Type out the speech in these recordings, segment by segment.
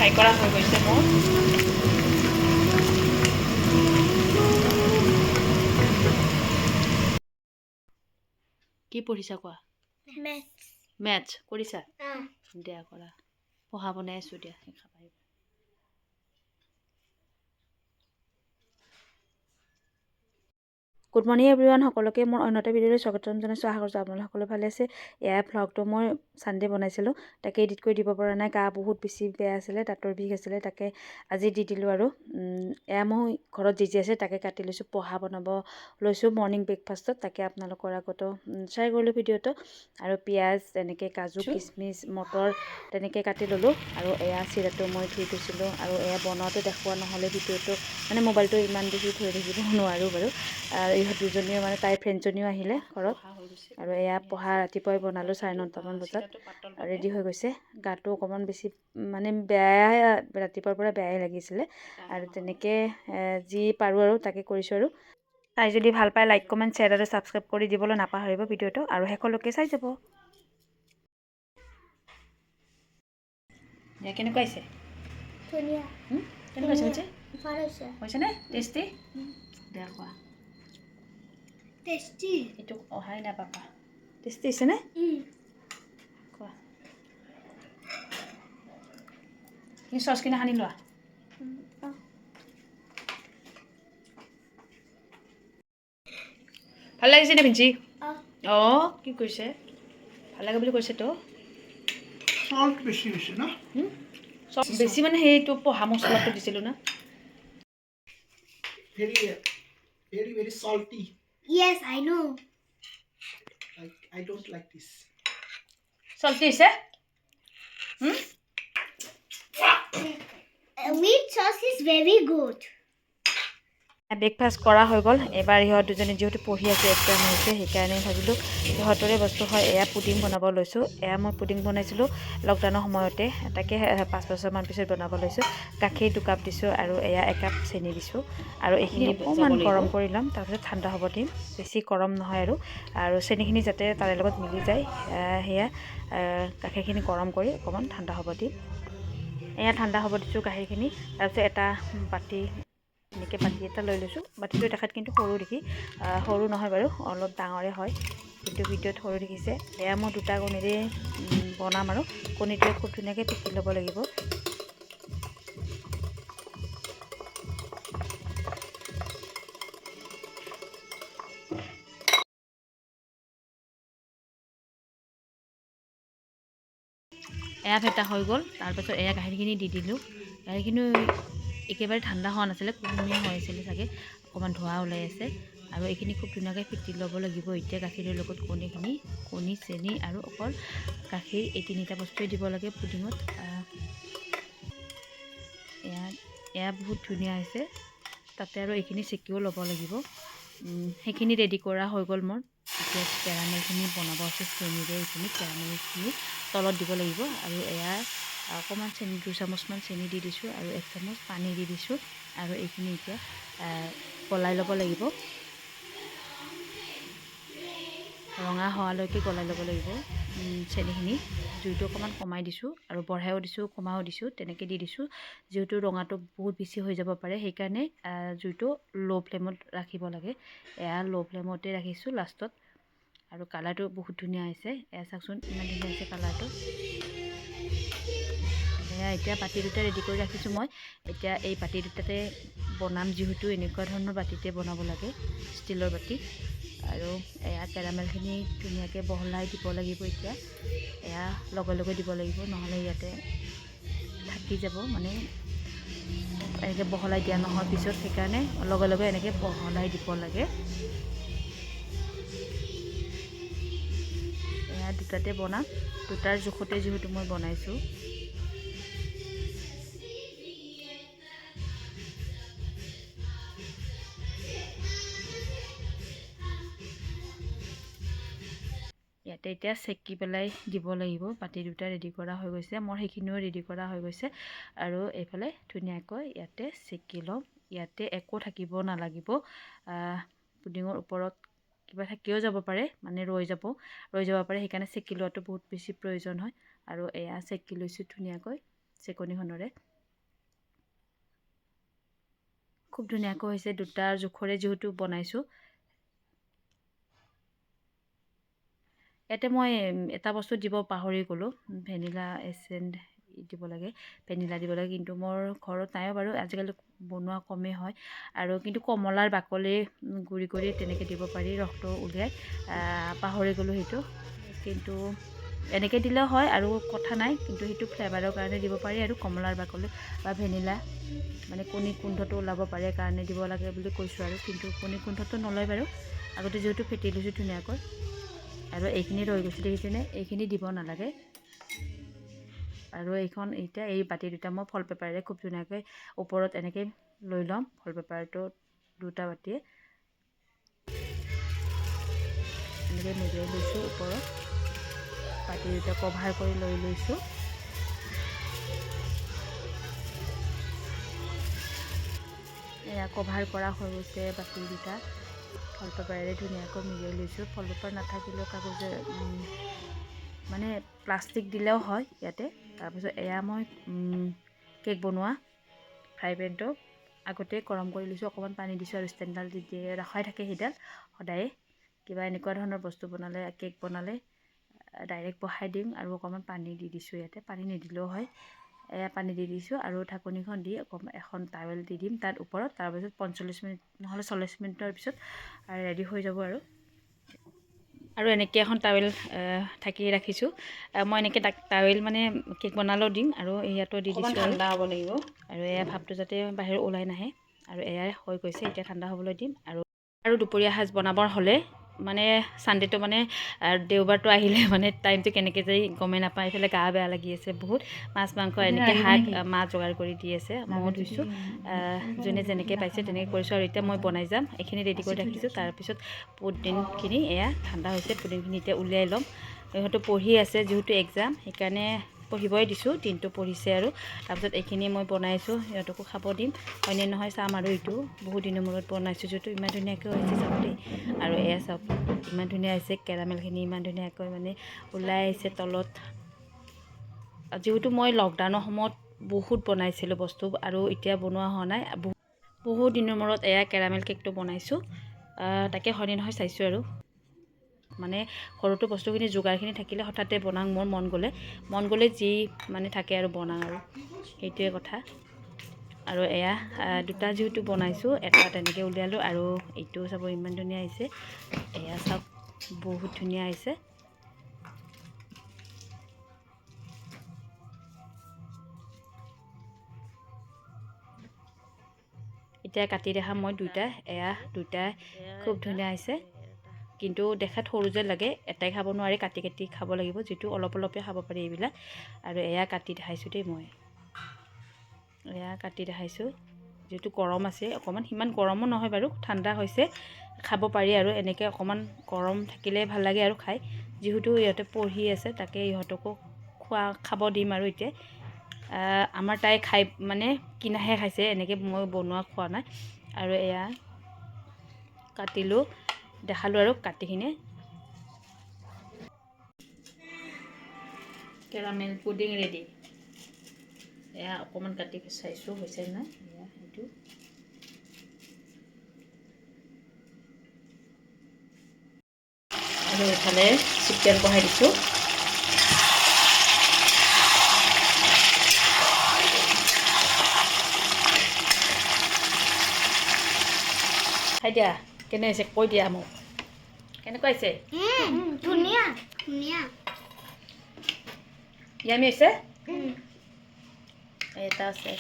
Fry কৰা হৈ গৈছে মোৰ। কি পঢ়িছা কোৱা? মেথছ কৰিছা? দিয়া কৰা। পঢ়া বনাই আছোঁ দিয়া, খাবা। গুড মৰ্ণিং এভৰিৱান, সকলোকে মোৰ অন্য এটা ভিডিঅ'লৈ স্বাগতম জনাইছোঁ। আশা কৰিছোঁ আপোনালোক সকলো ভালে আছে। এয়া ভ্লগটো মই ছানডে বনাইছিলোঁ, তাকে এডিট কৰি দিব পৰা নাই, গা বহুত বেছি বেয়া আছিলে, দাঁতৰ বিষ আছিলে, তাকে আজি দি দিলোঁ। আৰু এয়া মই ঘৰত যি আছে তাকে কাটি লৈছোঁ, পঢ়া বনাব লৈছোঁ মৰ্ণিং ব্ৰেকফাষ্টত, তাকে আপোনালোকৰ আগতো শ্বেয়াৰ কৰিলোঁ ভিডিঅ'টো। আৰু পিঁয়াজ, তেনেকৈ কাজু, কিচমিচ, মটৰ তেনেকৈ কাটি ল'লোঁ। আৰু এয়া চিৰাটো মই ধুই থৈছিলোঁ, আৰু এয়া বনাওঁতে দেখুওৱা নহ'লে ভিডিঅ'টো, মানে মোবাইলটো ইমান বেছি ধৰি থাকিব নোৱাৰোঁ বাৰু। আৰু ইহঁত দুজনীও মানে তাইৰ ফ্ৰেণ্ডজনীও আহিলে ঘৰত, আৰু এয়া পঢ়া ৰাতিপুৱাই বনালোঁ 9:30মান বজাত, ৰেডি হৈ গৈছে। গাটো অকণমান বেছি মানে বেয়াই, ৰাতিপুৱাৰ পৰা বেয়াই লাগিছিলে, আৰু তেনেকৈ যি পাৰোঁ আৰু তাকে কৰিছোঁ। আৰু তাই যদি ভাল পায় লাইক, কমেণ্ট, শ্বেয়াৰ আৰু ছাবস্ক্ৰাইব কৰি দিবলৈ নাপাহৰিব ভিডিঅ'টো, আৰু শেষলৈকে চাই যাব। কেনেকুৱা হৈছে? ধুনীয়া। কেনেকুৱা হৈছে? হৈছেনে টেষ্টি? দিয়া খোৱা। টেষ্টি। এইটো অহাই নাই পাপা। টেষ্টি হৈছেনে? খোৱা। তুমি চচখিনি সানি লোৱা। ভাল লাগিছে নে ভিঞ্চি? অঁ, কি কৈছে? ভাল লাগে বুলি কৈছেতো। সল্ট বেছি হৈছে ন? চব বেছি মানে সেইটো পঢ়া মছলাটো দিছিলোঁ না। Very salty. Yes, I know. I don't like this. চল্টি হৈছে? Meat sauce is very good. Breakfast কৰা হৈ গ'ল। এবাৰ ইহঁত দুজনী যিহেতু পঢ়ি আছে, এক্সাম হৈছে, সেইকাৰণে ভাবিলোঁ সিহঁতৰে বস্তু হয়। এয়া পুডিং বনাব লৈছোঁ। এয়া মই পুডিং বনাইছিলোঁ লকডাউনৰ সময়তে, তাকে 5 বছৰমান পিছত বনাব লৈছোঁ। গাখীৰ 2 কাপ দিছোঁ, আৰু এয়া 1 কাপ চেনি দিছোঁ, আৰু এইখিনি অকণমান গৰম কৰি ল'ম, তাৰপিছত ঠাণ্ডা হ'ব দিম। বেছি গৰম নহয়, আৰু চেনিখিনি যাতে তাৰে লগত মিলি যায়, সেয়া গাখীৰখিনি গৰম কৰি অকণমান ঠাণ্ডা হ'ব দিম। এয়া ঠাণ্ডা হ'ব দিছোঁ গাখীৰখিনি। তাৰপিছত এটা বাতি, এনেকৈ বাতি এটা লৈ লৈছোঁ। বাতিটো দেখাত কিন্তু সৰু দেখি, সৰু নহয় বাৰু, অলপ ডাঙৰে হয়, কিন্তু ভিডিঅ'ত সৰু দেখিছে। এয়া মই 2টা কণীৰে বনাম, আৰু কণীটোৱে খুব ধুনীয়াকৈ পিচি ল'ব লাগিব। এয়া ফেটা হৈ গ'ল। তাৰপাছত এয়া গাখীৰখিনি দি দিলোঁ। গাখীৰখিনি একেবাৰে ঠাণ্ডা হোৱা নাছিলে, কুহুমীয়া হৈ আছিলে চাগে, অকণমান ধোঁৱা ওলাই আছে। আৰু এইখিনি খুব ধুনীয়াকৈ ফেটি ল'ব লাগিব এতিয়া গাখীৰৰ লগত কণীখিনি। কণী, চেনি আৰু অকল গাখীৰ, এই 3টা বস্তুৱে দিব লাগে পুডিঙত। এয়া বহুত ধুনীয়া হৈছে। তাতে আৰু এইখিনি চেকিও ল'ব লাগিব। সেইখিনি ৰেডি কৰা হৈ গ'ল মোৰ। এতিয়া কেৰামেলখিনি বনাব আছে চেনিৰে। এইখিনি কেৰামেলখিনি তলত দিব লাগিব, আৰু এয়া অকণমান চেনি, 2 চামুচমান চেনি দি দিছোঁ, আৰু 1 চামুচ পানী দি দিছোঁ, আৰু এইখিনি এতিয়া গলাই ল'ব লাগিব। ৰঙা হোৱালৈকে গলাই ল'ব লাগিব চেনিখিনি। জুইটো অকণমান কমাই দিছোঁ, আৰু বঢ়াইও দিছোঁ, কমাও দিছোঁ, তেনেকৈ দি দিছোঁ। যিহেতু ৰঙাটো বহুত বেছি হৈ যাব পাৰে, সেইকাৰণে জুইটো ল' ফ্লেমত ৰাখিব লাগে। এয়া ল' ফ্লেমতে ৰাখিছোঁ লাষ্টত। আৰু কালাৰটো বহুত ধুনীয়া হৈছে। এয়া চাওকচোন, ইমান ধুনীয়া হৈছে কালাৰটো। এয়া এতিয়া বাতি 2টা ৰেডি কৰি ৰাখিছোঁ মই। এতিয়া এই বাতি 2টাতে বনাম, যিহেতু এনেকুৱা ধৰণৰ বাতিতে বনাব লাগে, ষ্টীলৰ বাতি। আৰু এয়া কেৰামেলখিনি ধুনীয়াকৈ বহলাই দিব লাগিব এতিয়া। এয়া লগে লগে দিব লাগিব, নহ'লে ইয়াতে থাকি যাব, মানে এনেকৈ বহলাই দিয়া নহয় পিছত, সেইকাৰণে লগে লগে এনেকৈ বহলাই দিব লাগে। এয়া 2টাতে বনাম, 2টাৰ জোখতে যিহেতু মই বনাইছোঁ। ইয়াতে এতিয়া চেকি পেলাই দিব লাগিব। বাতি 2টা ৰেডি কৰা হৈ গৈছে, মোৰ সেইখিনিও ৰেডি কৰা হৈ গৈছে। আৰু এইফালে ধুনীয়াকৈ ইয়াতে চেকি ল'ম। ইয়াতে একো থাকিব নালাগিব। পুডিঙৰ ওপৰত কিবা থাকিও যাব পাৰে, মানে ৰৈ যাব পাৰে, সেইকাৰণে চেকি লোৱাটো বহুত বেছি প্ৰয়োজন হয়। আৰু এয়া চেকি লৈছোঁ ধুনীয়াকৈ চেকনিখনেৰে। খুব ধুনীয়াকৈ হৈছে দুটাৰ জোখৰে যেহেতু বনাইছোঁ ইয়াতে মই এটা বস্তু দিব পাহৰি গ'লোঁ ভেনিলা এচেঞ্চ দিব লাগে ভেনিলা দিব লাগে কিন্তু মোৰ ঘৰত নাইও বাৰু আজিকালি বনোৱা কমেই হয় আৰু কিন্তু কমলাৰ বাকলি গুড়ি কৰি তেনেকৈ দিব পাৰি ৰসটো উলিয়াই পাহৰি গ'লোঁ সেইটো কিন্তু এনেকৈ দিলেও হয় আৰু কথা নাই কিন্তু সেইটো ফ্লেভাৰৰ কাৰণে দিব পাৰি আৰু কমলাৰ বাকলি বা ভেনিলা মানে কণী গোন্ধটো ওলাব পাৰে কাৰণে দিব লাগে বুলি কৈছোঁ আৰু কিন্তু কণী গোন্ধটো নলয় বাৰু আগতে যিহেতু ফেটি লৈছোঁ ধুনীয়াকৈ আৰু এইখিনি ৰৈ গৈছে দেখিছেনে এইখিনি দিব নালাগে আৰু এইখন এতিয়া এই বাতি দুটা মই ফল পেপাৰেৰে খুব ধুনীয়াকৈ ওপৰত এনেকৈ লৈ ল'ম ফল পেপাৰটো দুটা বাতিয়ে এনেকৈ মেৰিয়াই লৈছোঁ ওপৰত বাতি দুটা কভাৰ কৰি লৈ লৈছোঁ এয়া কভাৰ কৰা হৈ গৈছে বাতি দুটা ফল পেপাৰেৰে ধুনীয়াকৈ মেৰিয়াই লৈছোঁ ফল পেপাৰ নাথাকিলেও কাগজে মানে প্লাষ্টিক দিলেও হয় ইয়াতে তাৰপিছত এয়া মই কেক বনোৱা ফ্ৰাই পেনটো আগতে গৰম কৰি লৈছোঁ অকণমান পানী দিছোঁ আৰু ষ্টেণ্ডডাল দি ৰখাই থাকে সেইডাল সদায়ে কিবা এনেকুৱা ধৰণৰ বস্তু বনালে কেক বনালে ডাইৰেক্ট বহাই দিম আৰু অকণমান পানী দি দিছোঁ ইয়াতে পানী নিদিলেও হয় এয়া পানী দি দিছোঁ আৰু ঢাকনিখন দি এখন টাৱেল দি দিম তাত ওপৰত তাৰপিছত 45 মিনিট নহ'লে 40 মিনিটৰ পিছত ৰেডি হৈ যাব আৰু এনেকৈ এখন টাৱেল ঢাকি ৰাখিছোঁ মই এনেকৈ টাৱেল মানে কেক বনালেও দিম আৰু ইয়াতো দি দিছোঁ ঠাণ্ডা হ'ব লাগিব আৰু এয়া ভাপটো যাতে বাহিৰ ওলাই নাহে আৰু এয়াই হৈ গৈছে এতিয়া ঠাণ্ডা হ'বলৈ দিম আৰু দুপৰীয়া সাজ বনাবৰ হ'লে মানে সানডেটো মানে দেওবাৰটো আহিলে মানে টাইমটো কেনেকৈ যায় গমেই নাপায় এইফালে গা বেয়া লাগি আছে বহুত মাছ মাংস এনেকৈ শাক মাছ যোগাৰ কৰি দি আছে ময়ো ধুইছোঁ যোনে যেনেকৈ পাইছে তেনেকৈ কৰিছোঁ আৰু এতিয়া মই বনাই যাম এইখিনি ৰেডি কৰি ৰাখিছোঁ তাৰপিছত পুডিংখিনি এয়া ঠাণ্ডা হৈছে পুডিংখিনি এতিয়া উলিয়াই ল'ম ইহঁতো পঢ়ি আছে যিহেতু এক্সাম সেইকাৰণে পঢ়িবই দিছোঁ দিনটো পঢ়িছে আৰু তাৰপিছত এইখিনি মই বনাইছোঁ সিহঁতকো খাব দিম হয়নে নহয় চাম আৰু এইটো বহুত দিনৰ মূৰত বনাইছোঁ যিহেতু ইমান ধুনীয়াকৈ হৈছে চাব দেই আৰু এয়া চাওক ইমান ধুনীয়া হৈছে কেৰামেলখিনি ইমান ধুনীয়াকৈ মানে ওলাই আহিছে তলত যিহেতু মই লকডাউনৰ সময়ত বহুত বনাইছিলোঁ বস্তু আৰু এতিয়া বনোৱা হোৱা নাই বহুত দিনৰ মূৰত এয়া কেৰামেল কেকটো বনাইছোঁ তাকে হয়নে নহয় চাইছোঁ আৰু মানে ঘৰতো বস্তুখিনি যোগাৰখিনি থাকিলে হঠাতে বনাওঁ মোৰ মন গ'লে যি মানে থাকে আৰু বনাওঁ আৰু সেইটোৱে কথা আৰু এয়া দুটা যিহেতু বনাইছোঁ এটা তেনেকৈ উলিয়ালোঁ আৰু এইটোও চাব ইমান ধুনীয়া হৈছে এয়া চাওক বহুত ধুনীয়া হৈছে এতিয়া কাটি দেখাম মই দুটা এয়া দুটা খুব ধুনীয়া হৈছে কিন্তু দেখাত সৰু যে লাগে এটাই খাব নোৱাৰি কাটি কাটি খাব লাগিব যিটো অলপ অলপে খাব পাৰি এইবিলাক আৰু এয়া কাটি দেখাইছোঁ দেই মই এয়া কাটি দেখাইছোঁ যিহেতু গৰম আছে অকণমান সিমান গৰমো নহয় বাৰু ঠাণ্ডা হৈছে খাব পাৰি আৰু এনেকৈ অকণমান গৰম থাকিলে ভাল লাগে আৰু খাই যিহেতু ইহঁতে পঢ়ি আছে তাকে ইহঁতকো খাব দিম আৰু এতিয়া আমাৰ তাই খাই মানে কিনাহে খাইছে এনেকৈ মই বনোৱা খোৱা নাই আৰু এয়া কাটিলোঁ দেখালোঁ আৰু কাটিখিনি কেৰামেল পুডিং ৰেডি এয়া অকণমান কাটি চাইছোঁ হৈছে নাই এয়া সেইটো আৰু এইফালে চিকেন বহাই দিছোঁ খাই দিয়া কেনে হৈছে কৈ দিয়া মোক কেনেকুৱা হৈছে ধুনীয়া ধুনীয়া ইয়ামি হৈছে এটা আছে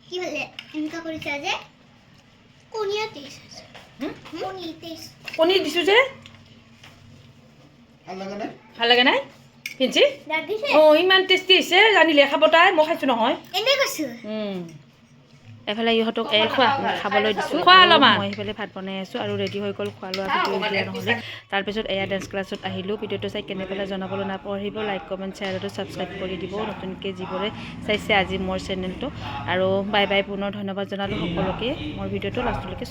কি হলে এনেকা কৰিছা যে কণীয়া টেষ্ট আছে কণী টেষ্ট কণী দিছোঁ যে ভাল লাগে নাই কিঞ্চি লাগিছে অঁ ইমান টেষ্টি হৈছে জানিলে খাব তাই মই খাইছোঁ নহয় এনে কৈছো এফালে ইহঁতক খাবলৈ দিছোঁ খোৱা অলপমান মই সেইফালে ভাত বনাই আছোঁ আৰু ৰেডি হৈ গ'ল খোৱা লোৱা ভিডিঅ' দিয়া নহ'লে তাৰপিছত এয়া ডান্স ক্লাছত আহিলোঁ ভিডিঅ'টো চাই কেনে পেলাই জনাবলৈ নাপাহৰিব লাইক কমেণ্ট শ্বেয়াৰ আৰু ছাবস্ক্ৰাইব কৰি দিব নতুনকৈ যিবোৰে চাইছে আজি মোৰ চেনেলটো আৰু বাই বাই পুনৰ ধন্যবাদ জনালোঁ সকলোকে মোৰ ভিডিঅ'টো লাষ্টলৈকে